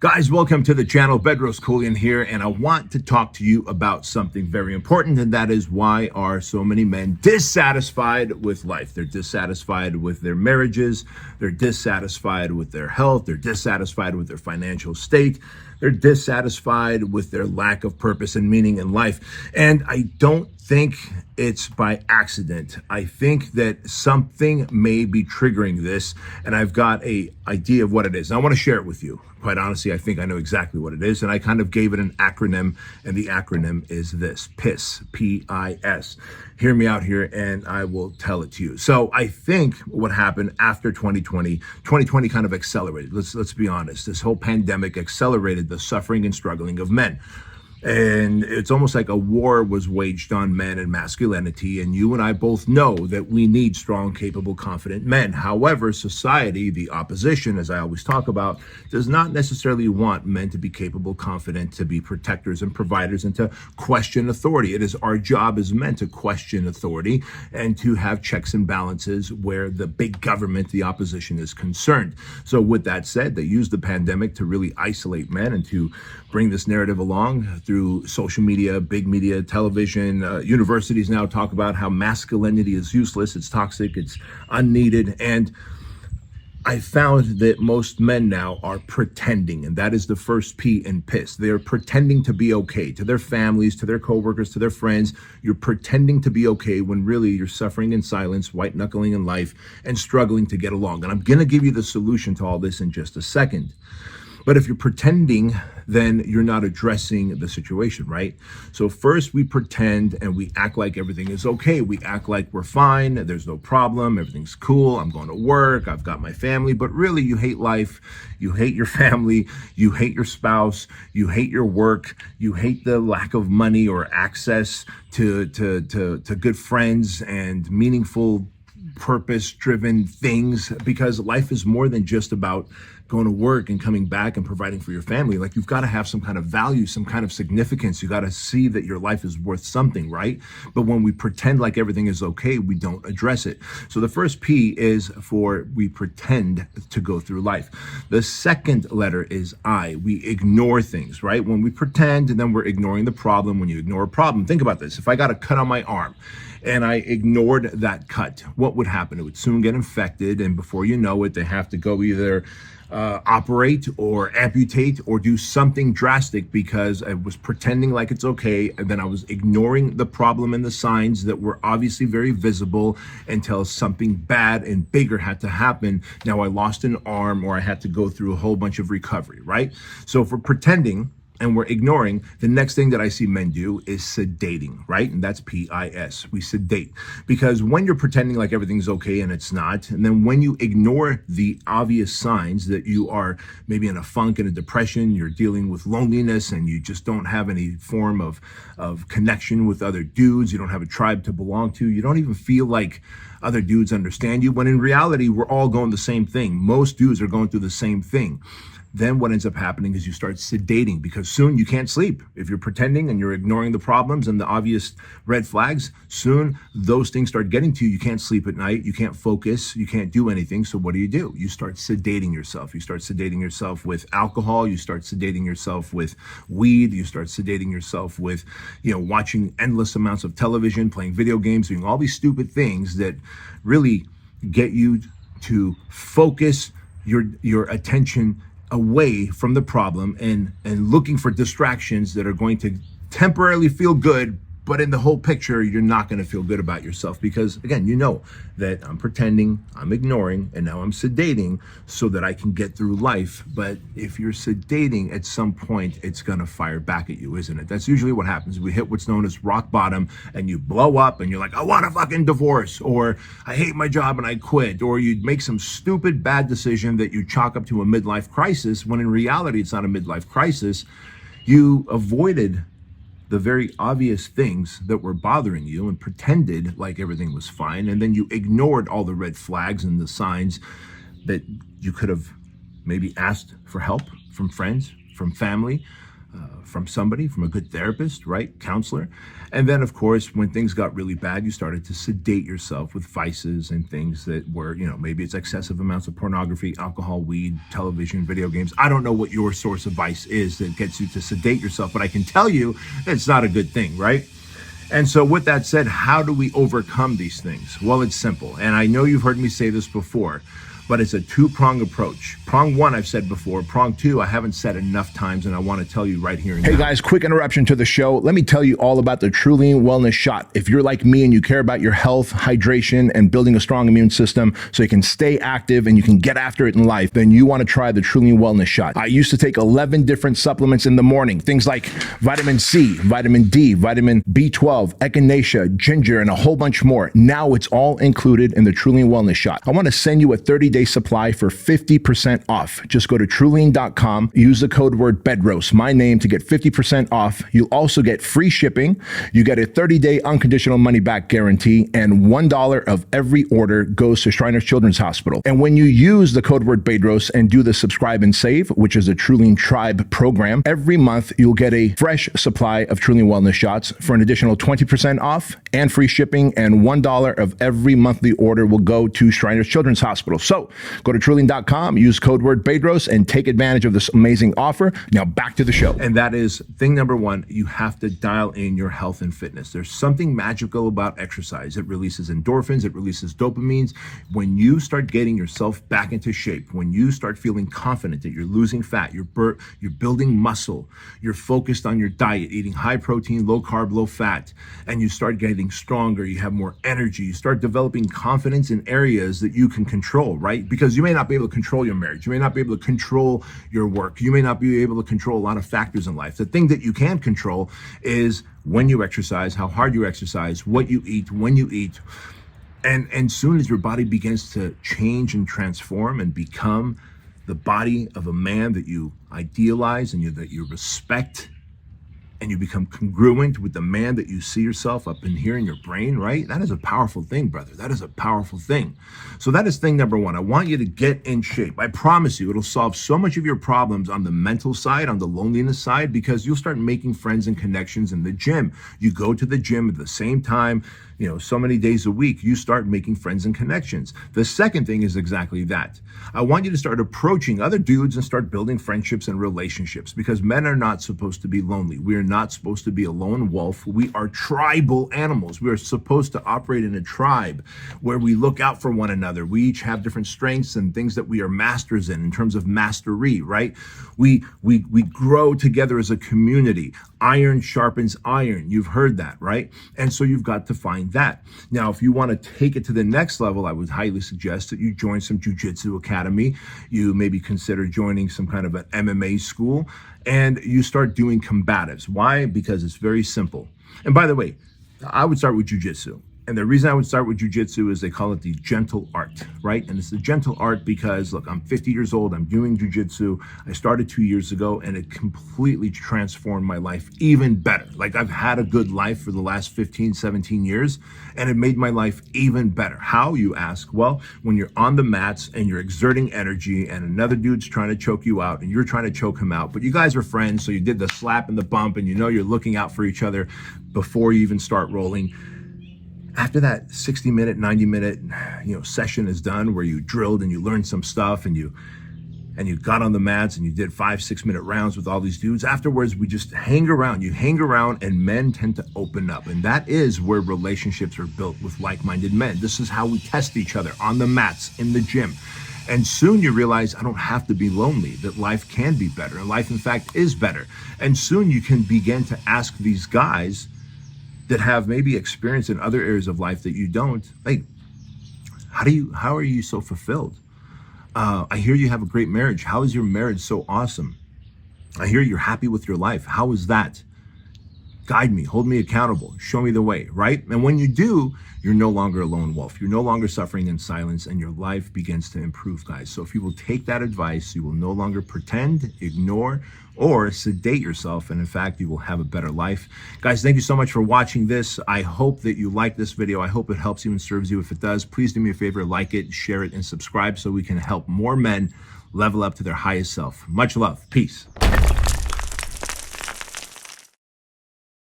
Guys, welcome to the channel. Bedros Koulian here, and I want to talk to you about something very important, and that is why are so many men dissatisfied with life? They're dissatisfied with their marriages, they're dissatisfied with their health, they're dissatisfied with their financial state, they're dissatisfied with their lack of purpose and meaning in life. And I don't think it's by accident. I think that something may be triggering this, and I've got an idea of what it is. And I want to share it with you. Quite honestly, I think I know exactly what it is, and I kind of gave it an acronym, and the acronym is this: PIS, P-I-S. Hear me out here, and I will tell it to you. So I think what happened after 2020 kind of accelerated. Let's be honest. This whole pandemic accelerated the suffering and struggling of men. And it's almost like a war was waged on men and masculinity. And you and I both know that we need strong, capable, confident men. However, society, the opposition, as I always talk about, does not necessarily want men to be capable, confident, to be protectors and providers, and to question authority. It is our job as men to question authority and to have checks and balances where the big government, the opposition, is concerned. So with that said, they used the pandemic to really isolate men and to bring this narrative along through social media, big media, television. Universities now talk about how masculinity is useless, it's toxic, it's unneeded. And I found that most men now are pretending, and that is the first P in PIS. They're pretending to be okay to their families, to their coworkers, to their friends. You're pretending to be okay when really you're suffering in silence, white knuckling in life, and struggling to get along. And I'm going to give you the solution to all this in just a second. But if you're pretending, then you're not addressing the situation, right? So first we pretend and we act like everything is okay. We act like we're fine. There's no problem. Everything's cool. I'm going to work. I've got my family. But really, you hate life. You hate your family. You hate your spouse. You hate your work. You hate the lack of money or access to good friends and meaningful, purpose-driven things, because life is more than just about going to work and coming back and providing for your family. Like, you've got to have some kind of value, some kind of significance. You got to see that your life is worth something, right? But when we pretend like everything is okay, we don't address it. So the first P is for we pretend to go through life. The second letter is I. We ignore things, right? When we pretend, and then we're ignoring the problem. When you ignore a problem, think about this. If I got a cut on my arm and I ignored that cut, what would happen? It would soon get infected, and before you know it, they have to go either operate or amputate or do something drastic, because I was pretending like it's okay, and then I was ignoring the problem and the signs that were obviously very visible until something bad and bigger had to happen. Now I lost an arm, or I had to go through a whole bunch of recovery, right? So if we're pretending and we're ignoring, the next thing that I see men do is sedating, right? And that's P-I-S. We sedate. Because when you're pretending like everything's okay and it's not, and then when you ignore the obvious signs that you are maybe in a funk and a depression, you're dealing with loneliness, and you just don't have any form of connection with other dudes, you don't have a tribe to belong to, you don't even feel like other dudes understand you, when in reality, we're all going the same thing. Most dudes are going through the same thing. Then what ends up happening is you start sedating, because soon you can't sleep. If you're pretending and you're ignoring the problems and the obvious red flags, soon those things start getting to you. You can't sleep at night. You can't focus. You can't do anything. So what do? You start sedating yourself. You start sedating yourself with alcohol. You start sedating yourself with weed. You start sedating yourself with, watching endless amounts of television, playing video games, doing all these stupid things that really get you to focus your attention away from the problem and looking for distractions that are going to temporarily feel good, but in the whole picture, you're not going to feel good about yourself, because again, you know that I'm pretending, I'm ignoring, and now I'm sedating so that I can get through life. But if you're sedating, at some point, it's going to fire back at you, isn't it? That's usually what happens. We hit what's known as rock bottom, and you blow up, and you're like, I want a fucking divorce, or I hate my job and I quit, or you make some stupid bad decision that you chalk up to a midlife crisis, when in reality, it's not a midlife crisis. You avoided the very obvious things that were bothering you and pretended like everything was fine. And then you ignored all the red flags and the signs that you could have maybe asked for help from friends, from family, from somebody, from a good therapist, right? Counselor. And then, of course, when things got really bad, you started to sedate yourself with vices and things that were, maybe it's excessive amounts of pornography, alcohol, weed, television, video games. I don't know what your source of vice is that gets you to sedate yourself, but I can tell you it's not a good thing, right? And so with that said, how do we overcome these things? Well, it's simple. And I know you've heard me say this before, but it's a two-prong approach. Prong one, I've said before. Prong two, I haven't said enough times, and I want to tell you right here and now. Hey guys, quick interruption to the show. Let me tell you all about the Trulene Wellness Shot. If you're like me and you care about your health, hydration, and building a strong immune system so you can stay active and you can get after it in life, then you want to try the Trulene Wellness Shot. I used to take 11 different supplements in the morning, things like vitamin C, vitamin D, vitamin B12, echinacea, ginger, and a whole bunch more. Now it's all included in the Trulene Wellness Shot. I want to send you a 30-day supply for 50% off. Just go to Trulene.com, use the code word BEDROAST, my name, to get 50% off. You'll also get free shipping. You get a 30-day unconditional money-back guarantee, and $1 of every order goes to Shriners Children's Hospital. And when you use the code word BEDROAST and do the subscribe and save, which is a Trulene Tribe program, every month you'll get a fresh supply of Trulene Wellness Shots for an additional 20% off and free shipping, and $1 of every monthly order will go to Shriners Children's Hospital. So go to Trulene.com, use code word BEDROAST, and take advantage of this amazing offer. Now back to the show. And that is thing number one, you have to dial in your health and fitness. There's something magical about exercise. It releases endorphins, it releases dopamines. When you start getting yourself back into shape, when you start feeling confident that you're losing fat, you're building muscle, you're focused on your diet, eating high protein, low carb, low fat, and you start getting stronger, you have more energy, you start developing confidence in areas that you can control, right? Because you may not be able to control your marriage, you may not be able to control your work, you may not be able to control a lot of factors in life. The thing that you can control is when you exercise, how hard you exercise, what you eat, when you eat. And soon as your body begins to change and transform and become the body of a man that you idealize and that you respect, and you become congruent with the man that you see yourself up in here in your brain, right? That is a powerful thing, brother. That is a powerful thing. So that is thing number one. I want you to get in shape. I promise you, it'll solve so much of your problems on the mental side, on the loneliness side, because you'll start making friends and connections in the gym. You go to the gym at the same time, so many days a week, you start making friends and connections. The second thing is exactly that. I want you to start approaching other dudes and start building friendships and relationships, because men are not supposed to be lonely. We are not supposed to be a lone wolf. We are tribal animals. We are supposed to operate in a tribe where we look out for one another. We each have different strengths and things that we are masters in terms of mastery, right? We grow together as a community. Iron sharpens iron. You've heard that, right? And so you've got to find that. Now, if you want to take it to the next level, I would highly suggest that you join some jiu-jitsu academy. You maybe consider joining some kind of an MMA school, and you start doing combatives. Why? Because it's very simple. And by the way, I would start with jiu-jitsu. And the reason I would start with jiu-jitsu is they call it the gentle art, right? And it's the gentle art because, look, I'm 50 years old, I'm doing jiu-jitsu. I started 2 years ago, and it completely transformed my life even better. Like, I've had a good life for the last 15, 17 years, and it made my life even better. How, you ask? Well, when you're on the mats and you're exerting energy and another dude's trying to choke you out and you're trying to choke him out, but you guys are friends, so you did the slap and the bump, and you're looking out for each other before you even start rolling. After that 60-minute, 90-minute, session is done where you drilled and you learned some stuff and you got on the mats and you did 5-6 minute rounds with all these dudes. Afterwards, we just hang around. You hang around and men tend to open up. And that is where relationships are built with like-minded men. This is how we test each other on the mats, in the gym. And soon you realize I don't have to be lonely, that life can be better. And life, in fact, is better. And soon you can begin to ask these guys that have maybe experience in other areas of life that you don't, hey, how are you so fulfilled? I hear you have a great marriage. How is your marriage so awesome? I hear you're happy with your life. How is that? Guide me, hold me accountable, show me the way, right? And when you do, you're no longer a lone wolf. You're no longer suffering in silence, and your life begins to improve, guys. So if you will take that advice, you will no longer pretend, ignore, or sedate yourself. And in fact, you will have a better life. Guys, thank you so much for watching this. I hope that you like this video. I hope it helps you and serves you. If it does, please do me a favor, like it, share it, and subscribe so we can help more men level up to their highest self. Much love. Peace.